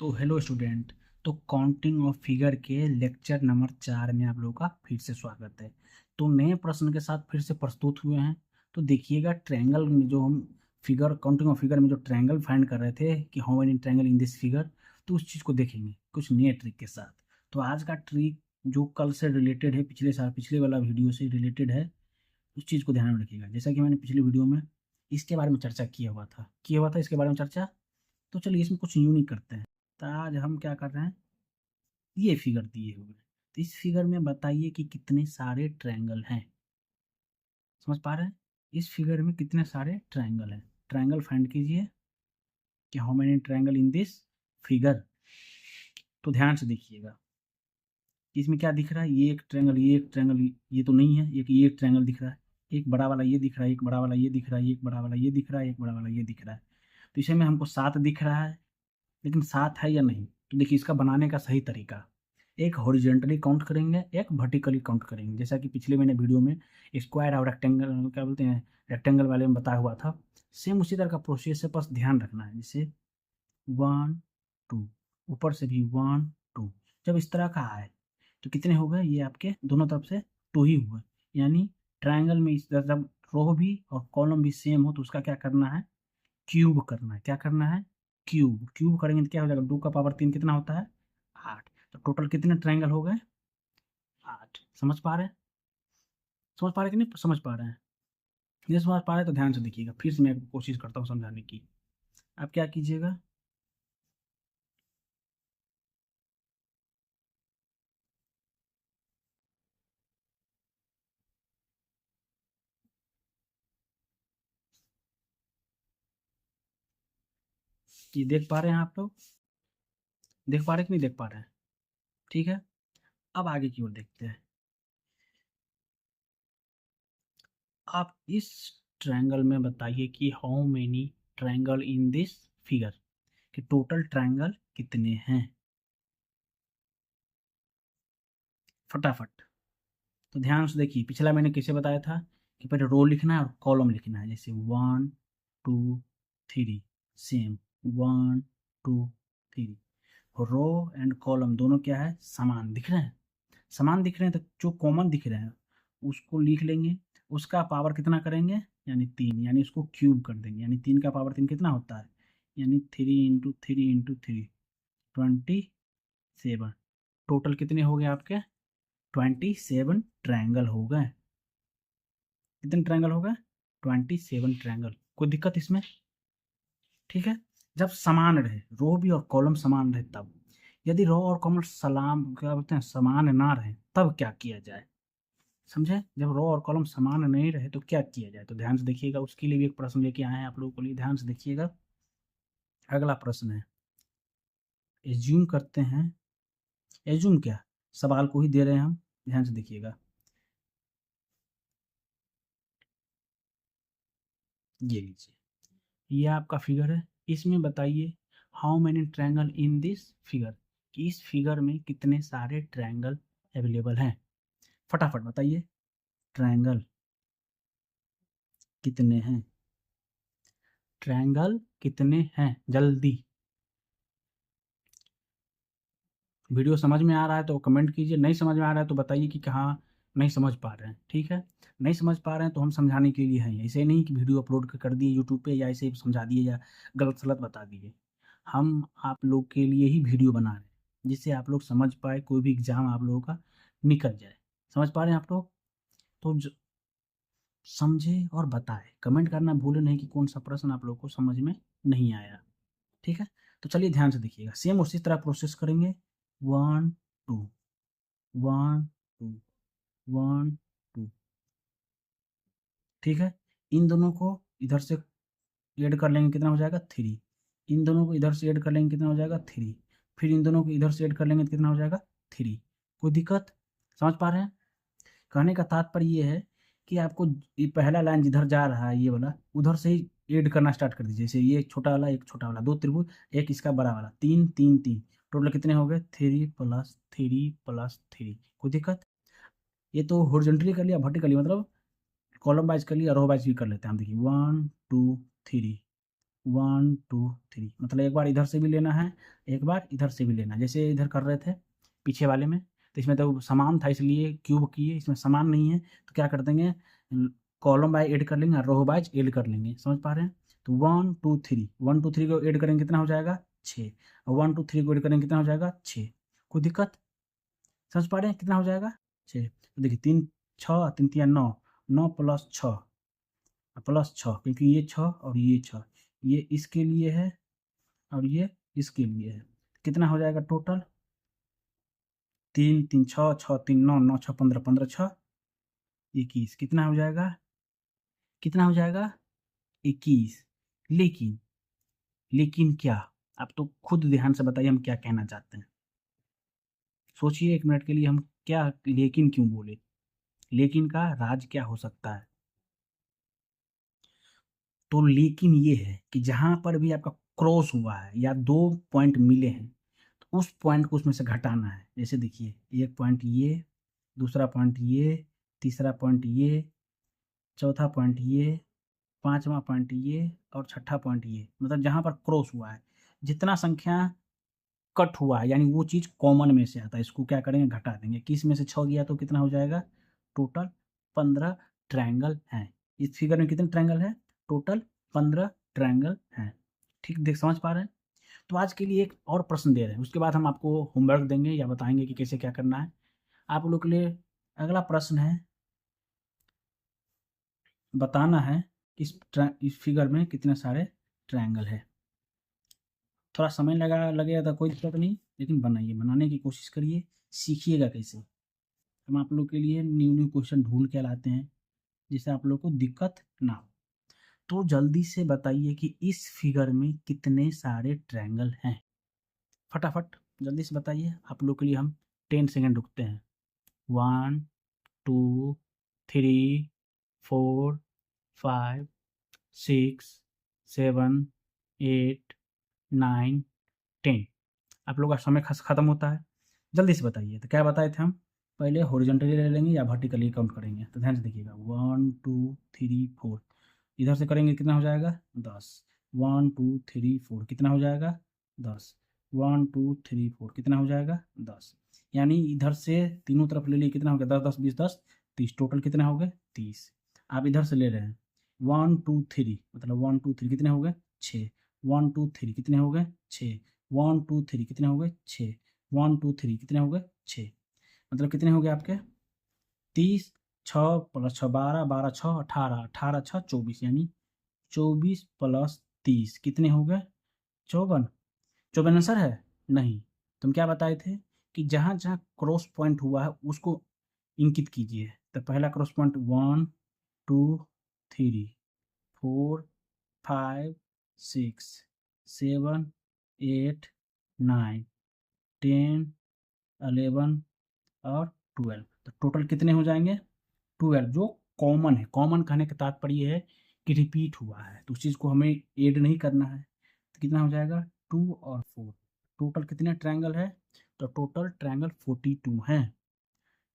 तो hello student. तो counting of figure के लेक्चर नंबर 4 में आप लोगों का फिर से स्वागत है। तो नए प्रश्न के साथ फिर से प्रस्तुत हुए हैं। तो देखिएगा, ट्रायंगल में जो हम फिगर काउंटिंग ऑफ फिगर में जो ट्रायंगल फाइंड कर रहे थे कि how many triangle in this figure, तो उस चीज़ को देखेंगे कुछ नए ट्रिक के साथ। तो आज का ट्रिक जो कल से रिलेटेड है, पिछले वाला वीडियो से रिलेटेड है, उस चीज़ को ध्यान में रखिएगा। जैसा कि मैंने पिछले वीडियो में इसके बारे में चर्चा किया हुआ था इसके बारे में चर्चा। तो चलिए इसमें कुछ यूनिक करते हैं। तो आज हम क्या कर रहे हैं, ये फिगर दिए हुए हैं। तो इस फिगर में बताइए कि कितने सारे ट्रायंगल हैं। समझ पा रहे हैं? इस फिगर में कितने सारे ट्रायंगल हैं। ट्रायंगल फाइंड कीजिए कि how many triangle in this figure. तो ध्यान से देखिएगा, इसमें क्या दिख रहा है। ये एक ट्रायंगल, ये एक ट्रायंगल, ये तो नहीं है। ये एक ट्रायंगल दिख रहा है, एक बड़ा वाला ये दिख रहा है, एक बड़ा वाला ये दिख रहा है, एक बड़ा वाला ये दिख रहा है, एक बड़ा वाला ये दिख रहा है। तो इसमें हमको 7 दिख रहा है, लेकिन 7 है या नहीं। तो देखिए इसका बनाने का सही तरीका, एक हॉरिजॉन्टली काउंट करेंगे, एक वर्टिकली काउंट करेंगे। जैसा कि पिछले मैंने वीडियो में स्क्वायर और रेक्टेंगल क्या बोलते हैं, रेक्टेंगल वाले में बताया हुआ था। सेम उसी तरह का प्रोसेस है, बस ध्यान रखना है। जैसे 1 2, ऊपर से भी 1 2। जब इस तरह का आए तो कितने हो गए, ये आपके दोनों तरफ से 2 ही हुए। यानी ट्रायंगल में इस तरह जब रो भी और कॉलम भी सेम हो तो उसका क्या करना है, क्यूब करना है। क्या करना है, क्यूब। क्यूब करेंगे तो क्या हो जाएगा, 2 का पावर 3 कितना होता है, 8। तो टोटल कितने ट्रायंगल हो गए, 8। समझ पा रहे हैं? समझ पा रहे हैं कि नहीं समझ पा रहे हैं? नहीं समझ पा रहे हैं तो ध्यान से देखिएगा, फिर से मैं कोशिश करता हूँ समझाने की। आप क्या कीजिएगा, कि देख पा रहे हैं आप लोग, देख पा रहे हैं कि नहीं देख पा रहे हैं? ठीक है, अब आगे की ओर देखते हैं। आप इस ट्रायंगल में बताइए कि how many triangle in this figure, कि टोटल ट्रायंगल कितने हैं। फटाफट। तो ध्यान से देखिए, पिछला मैंने कैसे बताया था कि पहले रो लिखना है और कॉलम लिखना है। जैसे 1 2 3, सेम 1 2 3। रो एंड कॉलम दोनों क्या है, समान दिख रहे हैं। समान दिख रहे हैं तो जो कॉमन दिख रहे हैं उसको लिख लेंगे। उसका पावर कितना करेंगे, यानी 3, यानी उसको क्यूब कर देंगे। यानी 3 का पावर 3 कितना होता है, यानी 3 × 3 × 3 27। टोटल कितने हो गए आपके, 27 ट्रायंगल हो गए। कितने ट्रायंगल हो गए, 27 ट्रायंगल। कोई दिक्कत इसमें? ठीक है, जब समान रहे, रो भी और कॉलम समान रहे तब। यदि रो और कॉलम सलाम क्या बोलते हैं, समान ना रहे, तब क्या किया जाए। समझे? जब रो और कॉलम समान नहीं रहे तो क्या किया जाए। तो ध्यान से देखिएगा, उसके लिए भी एक प्रश्न लेके आए हैं आप लोगों के लिए। ध्यान से देखिएगा, अगला प्रश्न है, एज्यूम करते हैं। एज्यूम क्या, सवाल को ही दे रहे हैं हम। ध्यान से देखिएगा, ये लीजिए, ये आपका फिगर है। इसमें बताइए how many triangle in this figure, कि इस फिगर में कितने सारे ट्रायंगल अवेलेबल हैं। फटाफट बताइए, ट्रायंगल कितने हैं, ट्रायंगल कितने हैं, जल्दी। वीडियो समझ में आ रहा है तो कमेंट कीजिए, नहीं समझ में आ रहा है तो बताइए कि कहाँ नहीं समझ पा रहे हैं। ठीक है, नहीं समझ पा रहे हैं तो हम समझाने के लिए हैं। ऐसे नहीं कि वीडियो अपलोड कर दिए यूट्यूब पे या ऐसे ही समझा दिए या गलत सलत बता दिए। हम आप लोग के लिए ही वीडियो बना रहे हैं, जिससे आप लोग समझ पाए, कोई भी एग्जाम आप लोगों का निकल जाए। समझ पा रहे हैं आप लोग? तो समझे और बताए, कमेंट करना भूले नहीं कि कौन सा प्रश्न आप लोग को समझ में नहीं आया। ठीक है, तो चलिए ध्यान से देखिएगा, सेम उसी तरह प्रोसेस करेंगे। 1 2 1 2 1 2। ठीक है, इन दोनों को इधर से ऐड कर लेंगे, कितना हो जाएगा 3। इन दोनों को इधर से ऐड कर लेंगे, कितना हो जाएगा 3। फिर इन दोनों को इधर से ऐड कर लेंगे तो कितना हो जाएगा 3। कोई दिक्कत? समझ पा रहे हैं? कहने का तात्पर्य ये है कि आपको ये पहला लाइन जिधर जा रहा है ये वाला, उधर से ही ऐड करना स्टार्ट कर दीजिए। जैसे ये एक छोटा वाला, एक छोटा वाला, 2 त्रिभुज, एक इसका बड़ा वाला, 3 3 3। टोटल कितने हो गए, 3 + 3 + 3। कोई दिक्कत? ये तो हॉरिजॉन्टली कर लिया, वर्टिकली मतलब कॉलम वाइज कर लिया, रो वाइज भी कर लेते हैं हम। देखिए 1 2 3, 1 2 3, मतलब एक बार इधर से भी लेना है, एक बार इधर से भी लेना है। जैसे इधर कर रहे थे पीछे वाले में, तो इसमें तो समान था इसलिए क्यूब किए, इसमें समान नहीं है तो क्या कर देंगे, कॉलम बाय ऐड कर लेंगे और रो बाय ऐड कर लेंगे। समझ पा रहे हैं? तो 1 2 3, 1 2 3 को ऐड करेंगे कितना हो जाएगा 6, और 1 2 3 को ऐड करेंगे कितना हो जाएगा 6। कोई दिक्कत? समझ पा रहे हैं कितना हो जाएगा 6। तो देखिए 3 6 3 3 9, 9 प्लस 6 प्लस 6, क्योंकि ये 6 और ये 6, ये इसके लिए है और ये इसके लिए है। कितना हो जाएगा टोटल? 3 3 6 6 3 9, 9 6 15, 15 6 21। कितना हो जाएगा? कितना हो जाएगा? 21। लेकिन लेकिन क्या? आप तो खुद ध्यान से बताइए हम क्या कहना चाहते हैं। सोचिए 1 मिनट के लिए, हम क्या लेकिन क्यों बोले? लेकिन का राज क्या हो सकता है? तो लेकिन ये है कि जहाँ पर भी आपका क्रॉस हुआ है या 2 पॉइंट मिले हैं, तो उस पॉइंट को उसमें से घटाना है। जैसे देखिए, एक पॉइंट ये, दूसरा पॉइंट ये, तीसरा पॉइंट ये, चौथा पॉइंट ये, पाँचवां पॉइंट ये और छठा पॉइंट ये। मतलब जहाँ पर क्रॉस हुआ है, जितना संख्या कट हुआ है, यानी वो चीज़ कॉमन में से आता है, इसको क्या करेंगे, घटा देंगे। किस में से 6 गया तो कितना हो जाएगा? टोटल 15 ट्रायंगल हैं। इस फिगर में कितने ट्रायंगल हैं? टोटल 15 ट्रायंगल हैं। ठीक, देख समझ पा रहे हैं? तो आज के लिए एक और प्रश्न दे रहे हैं, उसके बाद हम आपको होमवर्क देंगे या बताएंगे कि कैसे क्या करना है। आप लोग के लिए अगला प्रश्न है, बताना है इस फिगर में कितने सारे ट्रायंगल है। थोड़ा समय लगेगा तो कोई दिक्कत नहीं, लेकिन बनाइए, बनाने की कोशिश करिए, सीखिएगा कैसे। हम आप लोग के लिए न्यू न्यू क्वेश्चन ढूंढ के लाते हैं, जिससे आप लोग को दिक्कत ना हो। तो जल्दी से बताइए कि इस फिगर में कितने सारे ट्रायंगल हैं। फटाफट जल्दी से बताइए, आप लोग के लिए हम 10 सेकेंड रुकते हैं। 1 2 3 4 5 6 7 8 9 10। आप लोग का समय खत्म होता है, जल्दी से बताइए। तो क्या बताए थे हम? पहले हॉरिजॉन्टली ले लेंगे या वर्टिकली काउंट करेंगे? तो ध्यान से देखिएगा, 1 2 3 4, इधर से करेंगे कितना हो जाएगा 10। 1 2 3 4 कितना हो जाएगा 10। 1 2 3 4 कितना हो जाएगा 10। यानी इधर से तीनों तरफ ले लिए, कितना हो गया 10 10 20 10 30, टोटल कितने हो गए 30। आप इधर से ले रहे हैं 1 2 3, मतलब 1 2 3 कितने हो गए 6। 1 2 3 कितने हो गए 6। 1 2 3 कितने हो गए 6। 1 2 3 कितने हो गए 6, मतलब कितने हो गए आपके 30। 6 प्लस 6 12, 12 6 18, 18 6 24, यानी 24 प्लस 30 कितने हो गए 54। 54 आंसर है? नहीं, तुम क्या बताए थे कि जहाँ जहाँ क्रॉस पॉइंट हुआ है उसको इंकित कीजिए। तो पहला क्रॉस पॉइंट 1 2 3 4 5 6 7 8 9 10 11 और 12, तो टोटल कितने हो जाएंगे 12, जो कॉमन है। कॉमन कहने का तात्पर्य है कि रिपीट हुआ है, तो उस चीज़ को हमें ऐड नहीं करना है। तो कितना हो जाएगा 2 और 4, टोटल कितने ट्रायंगल है? तो टोटल ट्रायंगल 42 हैं।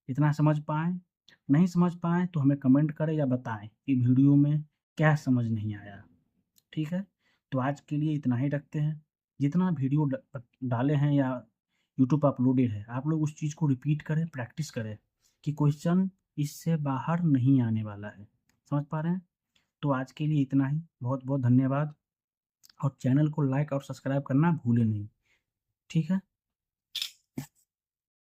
इतना समझ पाए? नहीं समझ पाए तो हमें कमेंट करें या बताएं कि वीडियो में क्या समझ नहीं आया। ठीक है, तो आज के लिए इतना ही रखते हैं। जितना वीडियो डाले हैं या यूट्यूब पर अपलोडेड है, आप लोग उस चीज़ को रिपीट करें, प्रैक्टिस करें कि क्वेश्चन इससे बाहर नहीं आने वाला है। समझ पा रहे हैं? तो आज के लिए इतना ही, बहुत बहुत धन्यवाद, और चैनल को लाइक और सब्सक्राइब करना भूलें नहीं। ठीक है।